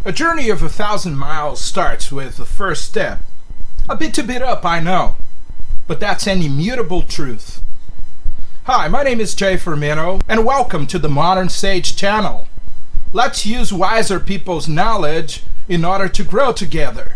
A journey of 1,000 miles starts with the first step. A bit up, I know, but that's an immutable truth. Hi, my name is Jay Firmino, and welcome to the Modern Sage channel. Let's use wiser people's knowledge in order to grow together.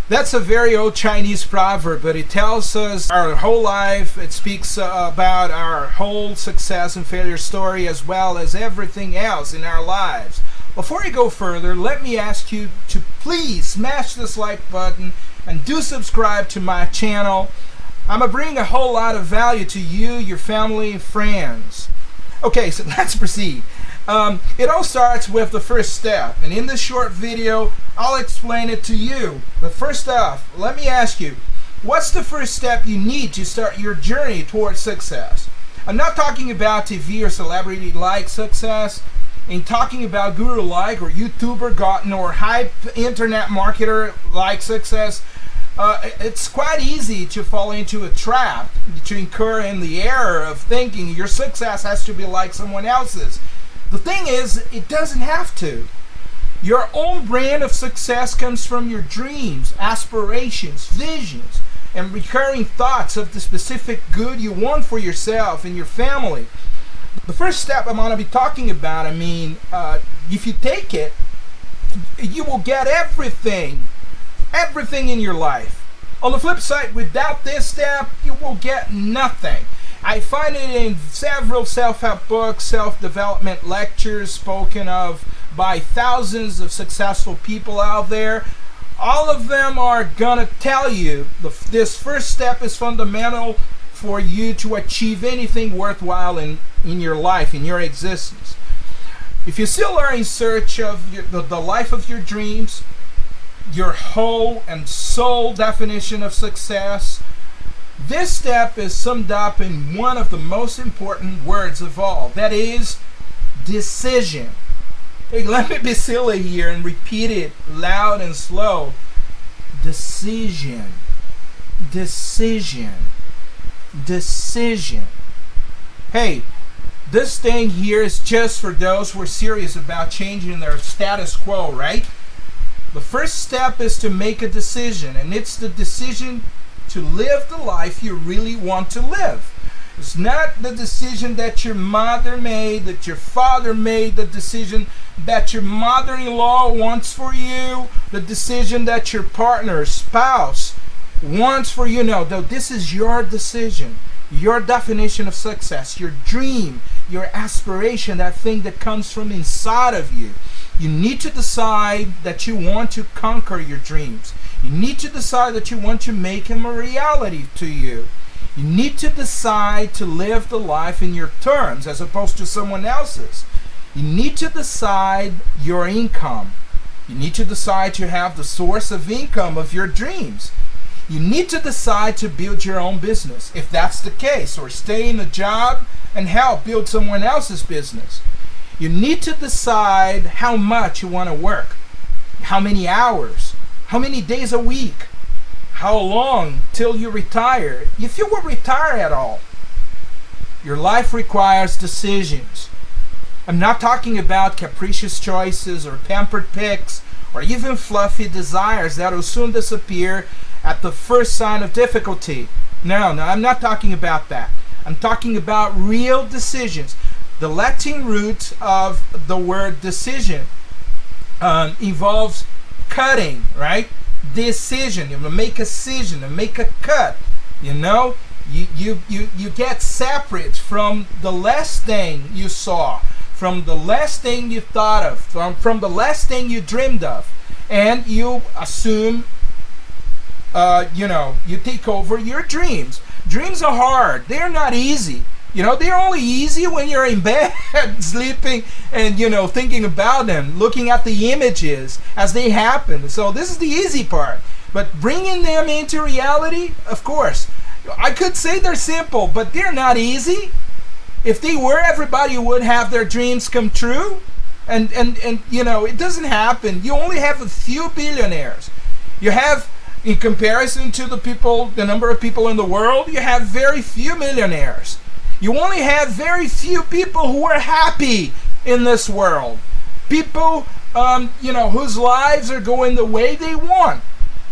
That's a very old Chinese proverb, but it tells us our whole life. It speaks about our whole success and failure story, as well as everything else in our lives. Before I go further, let me ask you to please smash this like button and do subscribe to my channel. I'm going to bring a whole lot of value to you, your family, and friends. Okay, so let's proceed. It all starts with the first step, and in this short video I'll explain it to you. But first off, let me ask you, what's the first step you need to start your journey towards success? I'm not talking about TV or celebrity-like success. I'm talking about guru-like or YouTuber-gotten or hype internet marketer-like success. It's quite easy to fall into a trap, to incur in the error of thinking your success has to be like someone else's. The thing is, it doesn't have to. Your own brand of success comes from your dreams, aspirations, visions, and recurring thoughts of the specific good you want for yourself and your family. The first step I'm going to be talking about, if you take it, you will get everything in your life. On the flip side, without this step, you will get nothing. I find it in several self-help books, self-development lectures spoken of by thousands of successful people out there. All of them are gonna tell you this first step is fundamental for you to achieve anything worthwhile in your life, in your existence. If you still are in search of the life of your dreams, your whole and sole definition of success, this step is summed up in one of the most important words of all. That is decision. Hey, let me be silly here and repeat it loud and slow. Decision. Decision. Decision. Hey, this thing here is just for those who are serious about changing their status quo, right? The first step is to make a decision, and it's the decision to live the life you really want to live. It's not the decision that your mother made, that your father made, the decision that your mother-in-law wants for you, the decision that your partner, spouse wants for you. No, this is your decision, your definition of success, your dream, your aspiration, that thing that comes from inside of you. You need to decide that you want to conquer your dreams. You need to decide that you want to make them a reality to you. You need to decide to live the life in your terms as opposed to someone else's. You need to decide your income. You need to decide to have the source of income of your dreams. You need to decide to build your own business, if that's the case, or stay in a job and help build someone else's business. You need to decide how much you want to work, how many hours, how many days a week, how long till you retire, if you will retire at all. Your life requires decisions. I'm not talking about capricious choices or pampered picks or even fluffy desires that will soon disappear at the first sign of difficulty. No, I'm not talking about that. I'm talking about real decisions. The Latin root of the word decision involves cutting, right? Decision. You make a decision, you make a cut. You know, you get separate from the last thing you saw, from the last thing you thought of, from the last thing you dreamed of, and you assume, you take over your dreams. Dreams are hard. They're not easy. They're only easy when you're in bed, sleeping, and, thinking about them, looking at the images as they happen. So this is the easy part. But bringing them into reality, of course, I could say they're simple, but they're not easy. If they were, everybody would have their dreams come true. And it doesn't happen. You only have a few billionaires. You have, in comparison to the number of people in the world, you have very few millionaires. You only have very few people who are happy in this world. People, whose lives are going the way they want.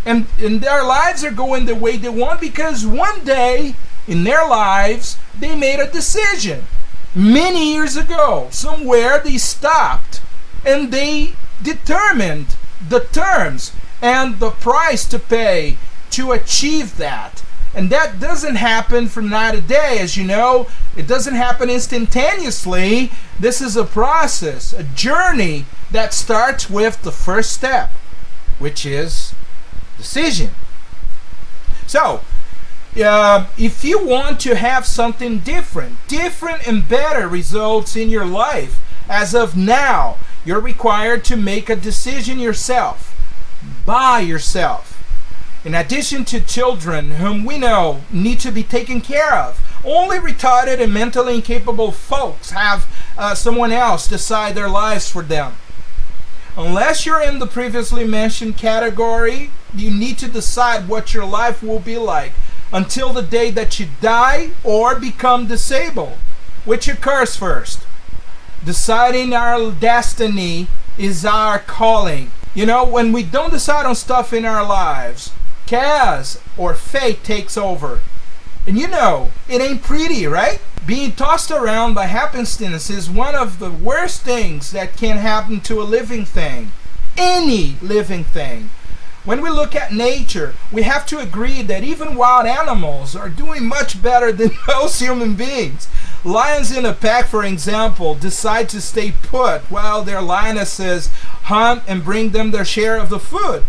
And their lives are going the way they want because one day in their lives they made a decision. Many years ago, somewhere they stopped and they determined the terms and the price to pay to achieve that. And that doesn't happen from night to day, as you know. It doesn't happen instantaneously. This is a process, a journey that starts with the first step, which is decision. So, if you want to have something different and better results in your life, as of now, you're required to make a decision yourself, by yourself. In addition to children whom we know need to be taken care of, only retarded and mentally incapable folks have someone else decide their lives for them. Unless you're in the previously mentioned category, you need to decide what your life will be like until the day that you die or become disabled. Which occurs first? Deciding our destiny is our calling. You know, when we don't decide on stuff in our lives, chaos or fate takes over. And you know, it ain't pretty, right? Being tossed around by happenstance is one of the worst things that can happen to a living thing. Any living thing. When we look at nature, we have to agree that even wild animals are doing much better than most human beings. Lions in a pack, for example, decide to stay put while their lionesses hunt and bring them their share of the food.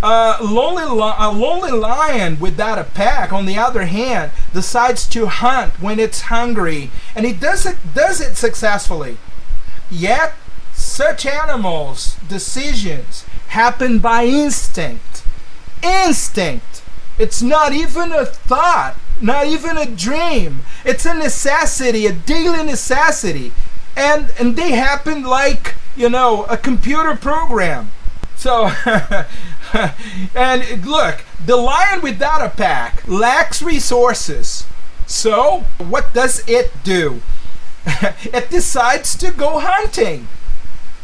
A lonely lion without a pack, on the other hand, decides to hunt when it's hungry, and it does it successfully. Yet, such animals' decisions happen by instinct. Instinct. It's not even a thought, not even a dream. It's a necessity, a daily necessity, and they happen like, a computer program. So. And look, the lion without a pack lacks resources. So, what does it do? It decides to go hunting.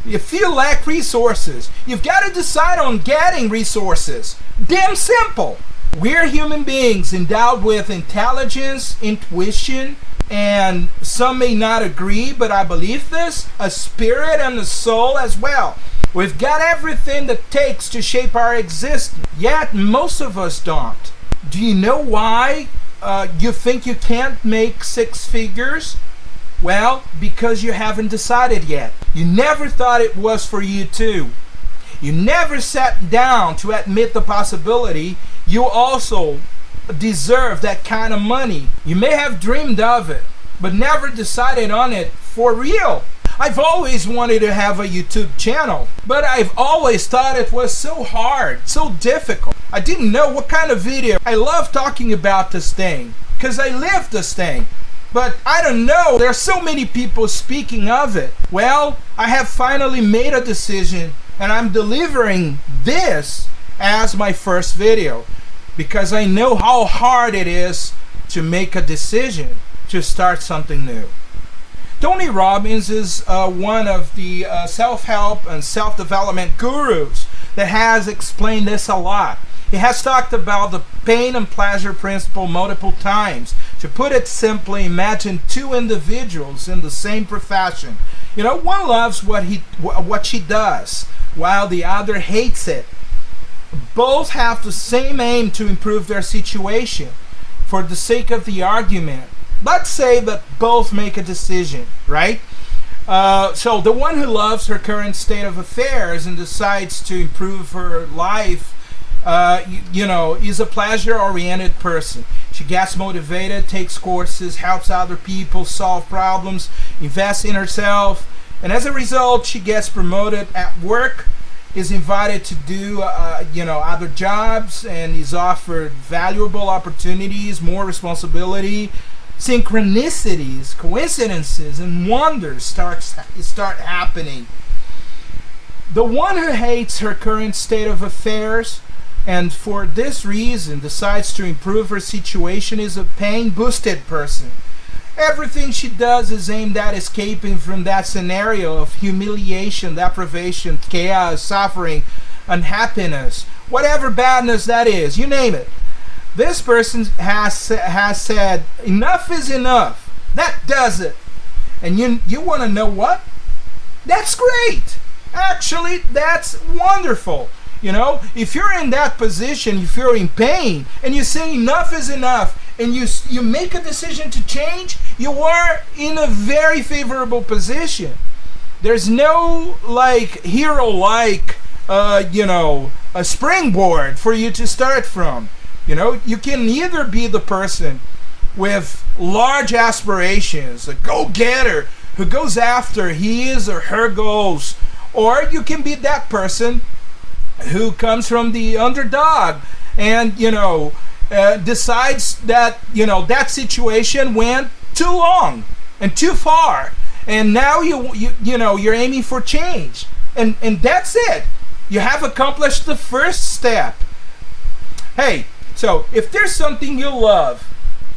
If you lack resources, you've got to decide on getting resources. Damn simple. We're human beings endowed with intelligence, intuition, and some may not agree, but I believe this, a spirit and a soul as well. We've got everything that takes to shape our existence, yet most of us don't. Do you know why you think you can't make six figures? Well, because you haven't decided yet. You never thought it was for you to. You never sat down to admit the possibility you also deserve that kind of money. You may have dreamed of it, but never decided on it for real. I've always wanted to have a YouTube channel, but I've always thought it was so hard, so difficult. I didn't know what kind of video. I love talking about this thing, because I live this thing. But I don't know, there are so many people speaking of it. Well, I have finally made a decision, and I'm delivering this as my first video, because I know how hard it is to make a decision to start something new. Tony Robbins is one of the self-help and self-development gurus that has explained this a lot. He has talked about the pain and pleasure principle multiple times. To put it simply, imagine two individuals in the same profession. One loves what she does, while the other hates it. Both have the same aim to improve their situation. For the sake of the argument, let's say that both make a decision, right? So the one who loves her current state of affairs and decides to improve her life, is a pleasure-oriented person. She gets motivated, takes courses, helps other people solve problems, invests in herself, and as a result, she gets promoted at work, is invited to do, other jobs, and is offered valuable opportunities, more responsibility. Synchronicities, coincidences, and wonders start happening. The one who hates her current state of affairs and for this reason decides to improve her situation is a pain-boosted person. Everything she does is aimed at escaping from that scenario of humiliation, deprivation, chaos, suffering, unhappiness, whatever badness that is, you name it. This person has said, enough is enough. That does it. And you want to know what? That's great. Actually, that's wonderful. You know, if you're in that position, if you're in pain, and you say enough is enough, and you make a decision to change, you are in a very favorable position. There's no hero-like, a springboard for you to start from. You can either be the person with large aspirations, a go-getter who goes after his or her goals, or you can be that person who comes from the underdog and decides that that situation went too long and too far, and now you're aiming for change, and that's it. You have accomplished the first step. Hey, so if there's something you love,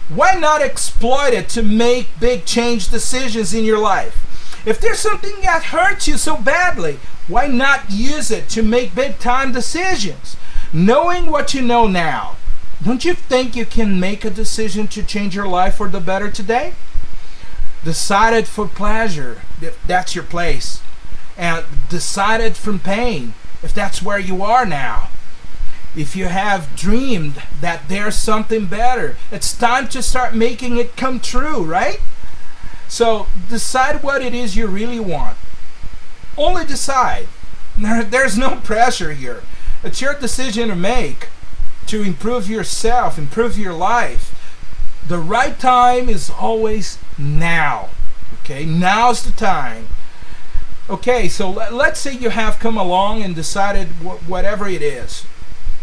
why not exploit it to make big change decisions in your life? If there's something that hurts you so badly, why not use it to make big time decisions? Knowing what you know now, don't you think you can make a decision to change your life for the better today? Decided for pleasure, if that's your place. And decided from pain, if that's where you are now. If you have dreamed that there's something better, it's time to start making it come true, right? So decide what it is you really want. Only decide. There's no pressure here. It's your decision to make to improve yourself, improve your life. The right time is always now. Okay, now's the time. Okay, so let's say you have come along and decided whatever it is.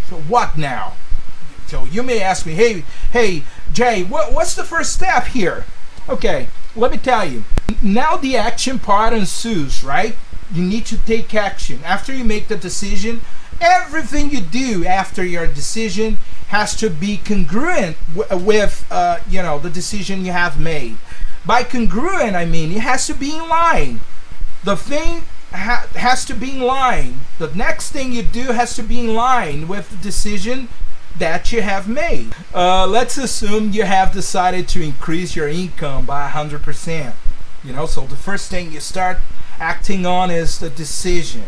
So what now? So you may ask me, hey, Jay, what's the first step here? Okay, let me tell you. Now the action part ensues, right? You need to take action. After you make the decision, everything you do after your decision has to be congruent with the decision you have made. By congruent, I mean it has to be in line. The thing has to be in line. The next thing you do has to be in line with the decision that you have made. Let's assume you have decided to increase your income by 100%. So the first thing you start acting on is the decision.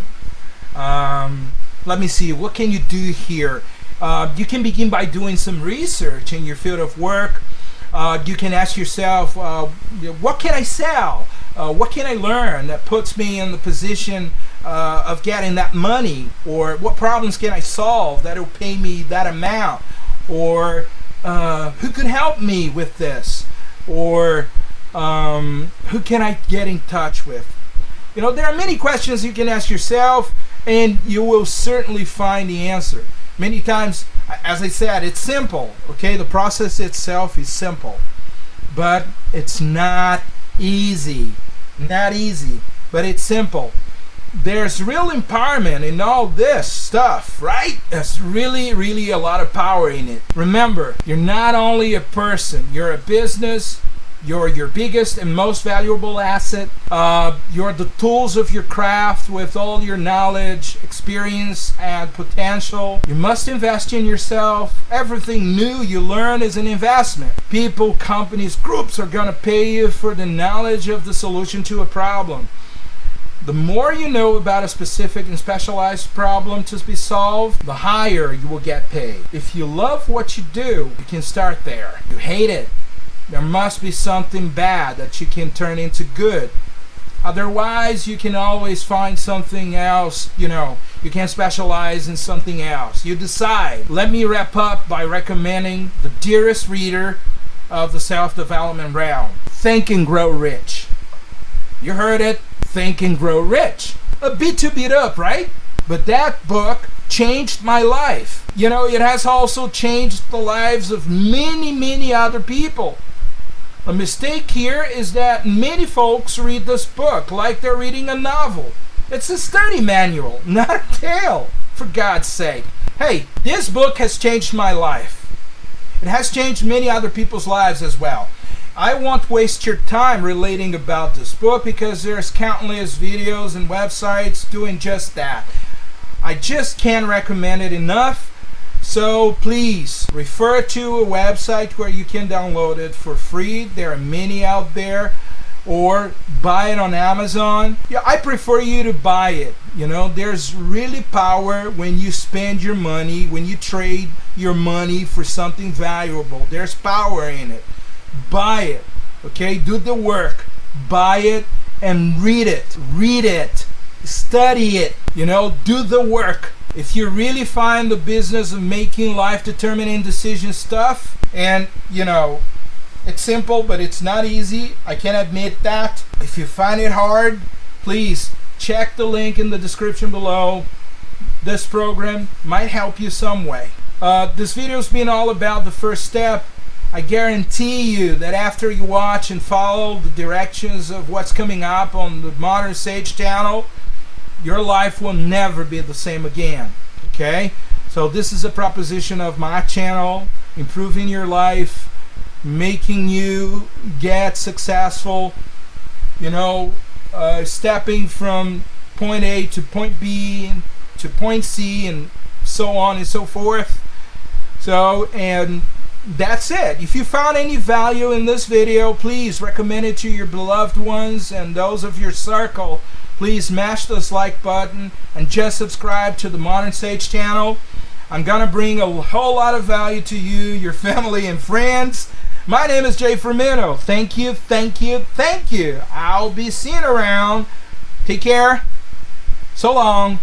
Let me see, what can you do here? You can begin by doing some research in your field of work. You can ask yourself, what can I sell? What can I learn that puts me in the position of getting that money? Or what problems can I solve that will pay me that amount? Or who could help me with this? Or who can I get in touch with? There are many questions you can ask yourself, and you will certainly find the answer. Many times, as I said, it's simple. Okay, the process itself is simple, but it's not easy. Not easy, but it's simple. There's real empowerment in all this stuff, right? There's really, really a lot of power in it. Remember, you're not only a person, you're a business. You're your biggest and most valuable asset. You're the tools of your craft with all your knowledge, experience, and potential. You must invest in yourself. Everything new you learn is an investment. People, companies, groups are going to pay you for the knowledge of the solution to a problem. The more you know about a specific and specialized problem to be solved, the higher you will get paid. If you love what you do, you can start there. You hate it, there must be something bad that you can turn into good. Otherwise, you can always find something else, you can specialize in something else. You decide. Let me wrap up by recommending the dearest reader of the self-development realm, Think and Grow Rich. You heard it, Think and Grow Rich. A bit too beat up, right? But that book changed my life. It has also changed the lives of many, many other people. A mistake here is that many folks read this book like they're reading a novel. It's a study manual, not a tale, for God's sake. Hey, this book has changed my life. It has changed many other people's lives as well. I won't waste your time relating about this book because there's countless videos and websites doing just that. I just can't recommend it enough. So please refer to a website where you can download it for free. There are many out there, or buy it on Amazon. Yeah, I prefer you to buy it. There's really power when you spend your money, when you trade your money for something valuable. There's power in it. Buy it. Okay, do the work. Buy it and read it. Read it. Study it. Do the work. If you really find the business of making life-determining decision stuff, and it's simple, but it's not easy, I can admit that. If you find it hard, please check the link in the description below. This program might help you some way. This video's been all about the first step. I guarantee you that after you watch and follow the directions of what's coming up on the Modern Sage channel, your life will never be the same again. Okay? So this is a proposition of my channel, improving your life, making you get successful, stepping from point A to point B to point C and so on and so forth. And that's it. If you found any value in this video, please recommend it to your beloved ones and those of your circle. Please smash this like button and just subscribe to the Modern Sage channel. I'm gonna bring a whole lot of value to you, your family and friends. My name is Jay Firmino. Thank you, thank you, thank you. I'll be seeing you around. Take care. So long.